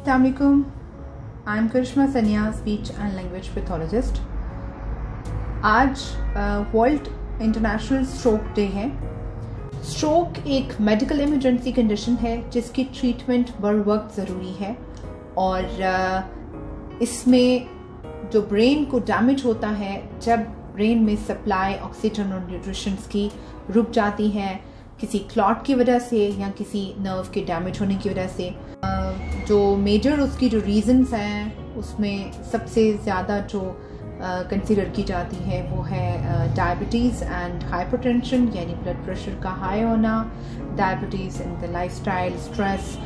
Assalamualaikum. I'm करिश्मा सनिया, speech and language pathologist. आज world international stroke day है। Stroke एक मेडिकल इमरजेंसी कंडीशन है जिसकी ट्रीटमेंट बर वक्त ज़रूरी है और इसमें जो ब्रेन को डैमेज होता है जब ब्रेन में सप्लाई ऑक्सीजन और न्यूट्रिशंस की रुक जाती है किसी क्लॉट की वजह से या किसी नर्व के डैमेज होने की वजह से। जो मेजर उसकी जो रीजंस हैं उसमें सबसे ज़्यादा जो कंसीडर की जाती है वो है डायबिटीज़ एंड हाइपरटेंशन, यानी ब्लड प्रेशर का हाई होना, diabetes and the lifestyle, stress.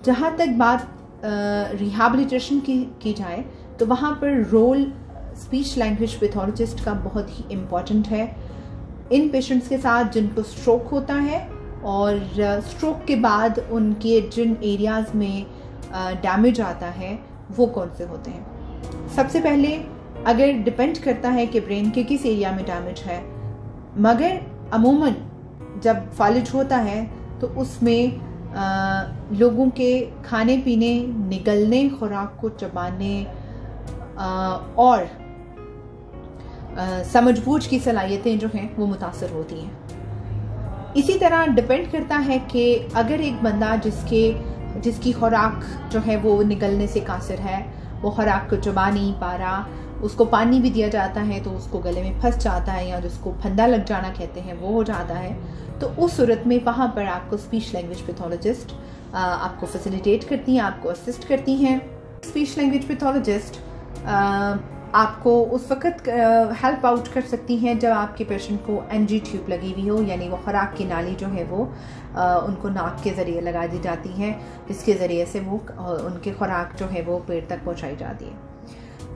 जहाँ तक बात रिहैबिलिटेशन की जाए तो वहाँ पर रोल स्पीच लैंग्वेज पैथोलॉजिस्ट का बहुत ही इम्पॉर्टेंट है इन पेशेंट्स के साथ जिनको स्ट्रोक होता है और स्ट्रोक के बाद उनके जिन एरियाज़ में डैमेज आता है वो कौन से होते हैं। सबसे पहले अगर डिपेंड करता है कि ब्रेन के किस एरिया में डैमेज है, मगर अमूमन जब फालिज होता है तो उसमें लोगों के खाने पीने, निगलने, खुराक को चबाने और समझबूझ की सलाहियतें जो हैं वो मुतासर होती हैं। इसी तरह डिपेंड करता है कि अगर एक बंदा जिसकी खुराक जो है वो निगलने से कासिर है, वो खुराक को चबा नहीं पा रहा, उसको पानी भी दिया जाता है तो उसको गले में फंस जाता है या जिसको फंदा लग जाना कहते हैं वो हो जाता है, तो उस सूरत में वहाँ पर आपको स्पीच लैंग्वेज पैथोलॉजिस्ट आपको फैसिलिटेट करती हैं, आपको असिस्ट करती हैं। स्पीच लैंग्वेज पैथोलॉजिस्ट आपको उस वक़्त हेल्प आउट कर सकती हैं जब आपके पेशेंट को एनजी ट्यूब लगी हुई हो, यानी वो खुराक की नाली जो है वो उनको नाक के ज़रिए लगा दी जाती है, जिसके ज़रिए से वो उनके खुराक जो है वो पेट तक पहुंचाई जाती है,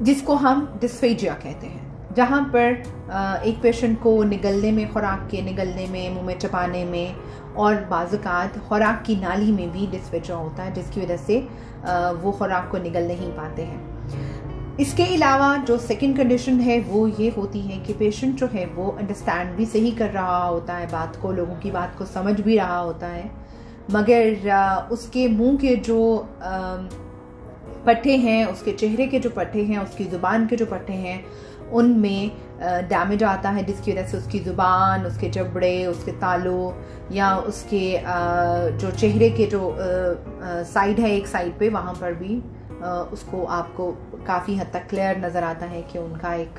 जिसको हम डिस्फेजिया कहते हैं। जहाँ पर एक पेशेंट को निगलने में, खुराक के निगलने में, मुँह में चबाने में और बाज़-औक़ात खुराक की नाली में भी डिस्फेजिया होता है, जिसकी वजह से वो खुराक को निगल नहीं पाते हैं। इसके अलावा जो सेकंड कंडीशन है वो ये होती है कि पेशेंट जो है वो अंडरस्टैंड भी सही कर रहा होता है बात को, लोगों की बात को समझ भी रहा होता है, मगर उसके मुंह के जो पट्टे हैं, उसके चेहरे के जो पट्टे हैं, उसकी ज़ुबान के जो पट्टे हैं उनमें डैमेज आता है, जिसकी वजह से उसकी ज़ुबान, उसके जबड़े, उसके तालू या उसके जो चेहरे के जो साइड है एक साइड पे, वहाँ पर भी उसको आपको काफ़ी हद तक क्लियर नज़र आता है कि उनका एक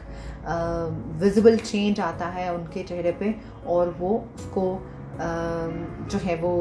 विजिबल चेंज आता है उनके चेहरे पे और वो उसको जो है वो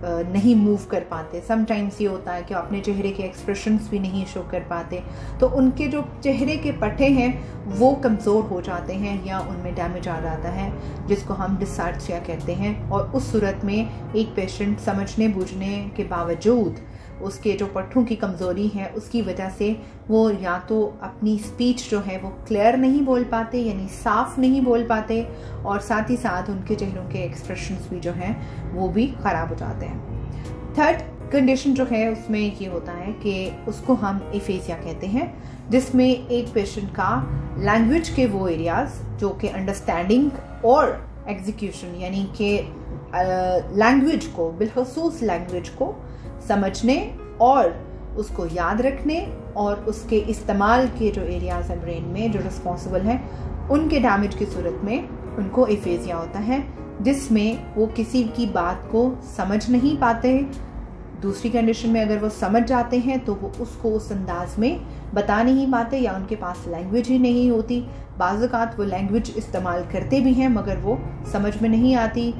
नहीं मूव कर पाते। समटाइम्स ये होता है कि अपने चेहरे के एक्सप्रेशंस भी नहीं शो कर पाते, तो उनके जो चेहरे के पट्टे हैं वो कमज़ोर हो जाते हैं या उनमें डैमेज आ जाता है, जिसको हम डिस्सार्सिया कहते हैं। और उस सूरत में एक पेशेंट समझने बूझने के बावजूद उसके जो पट्टों की कमज़ोरी है उसकी वजह से वो या तो अपनी स्पीच जो है वो क्लियर नहीं बोल पाते, यानी साफ नहीं बोल पाते, और साथ ही साथ उनके चेहरों के एक्सप्रेशंस भी जो हैं वो भी ख़राब हो जाते हैं। थर्ड कंडीशन जो है उसमें ये होता है कि उसको हम एफेसिया कहते हैं, जिसमें एक पेशेंट का लैंग्वेज के वो एरियाज़ जो कि अंडरस्टैंडिंग और एग्जीक्यूशन, यानी कि लैंग्वेज को, बिलखसूस लैंग्वेज को समझने और उसको याद रखने और उसके इस्तेमाल के जो एरियाज़ हैं ब्रेन में जो रिस्पॉन्सिबल हैं, उनके डैमेज की सूरत में उनको एफेसिया होता है, जिसमें वो किसी की बात को समझ नहीं पाते। दूसरी कंडीशन में अगर वो समझ जाते हैं तो वो उसको उस अंदाज में बता नहीं पाते या उनके पास लैंग्वेज ही नहीं होती। बाज़ औक़ात वो लैंग्वेज इस्तेमाल करते भी हैं मगर वो समझ में नहीं आती।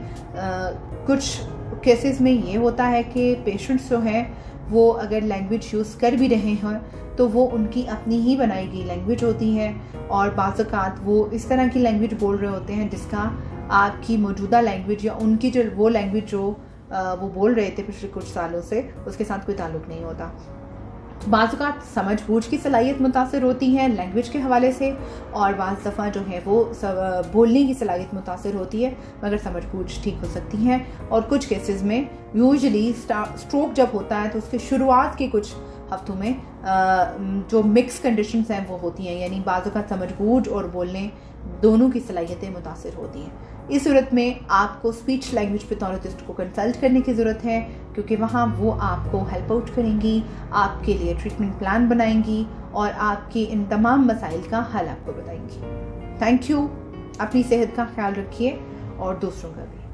कुछ केसेस में ये होता है कि पेशेंट्स जो हैं वो अगर लैंग्वेज यूज़ कर भी रहे हैं तो वो उनकी अपनी ही बनाई गई लैंग्वेज होती है, और बाज़ औक़ात वो इस तरह की लैंग्वेज बोल रहे होते हैं जिसका आपकी मौजूदा लैंग्वेज या उनकी जो वो लैंग्वेज जो वो बोल रहे थे पिछले कुछ सालों से उसके साथ कोई ताल्लुक़ नहीं होता। बाज़ औक़ात समझ बूझ की सलाहियत मुतासर होती है लैंग्वेज के हवाले से, और बाज़ दफ़ा जो है वो बोलने की सलाहियत मुतासर होती है, मगर समझ बूझ ठीक हो सकती है। और कुछ केसेस में यूजुअली स्ट्रोक जब होता है तो उसके शुरुआत के कुछ हफ्तों में जो मिक्स कंडीशंस हैं वो होती हैं, यानी बाज़ औक़ात समझ बूझ और बोलने दोनों की सलाहियतें मुतासर होती हैं। इस सूरत में आपको स्पीच लैंग्वेज पैथोलॉजिस्ट को कंसल्ट करने की ज़रूरत है, क्योंकि वहाँ वो आपको हेल्प आउट करेंगी, आपके लिए ट्रीटमेंट प्लान बनाएंगी और आपके इन तमाम मसाइल का हल आपको बताएंगी। Thank you. अपनी सेहत का ख्याल रखिए और दूसरों का भी।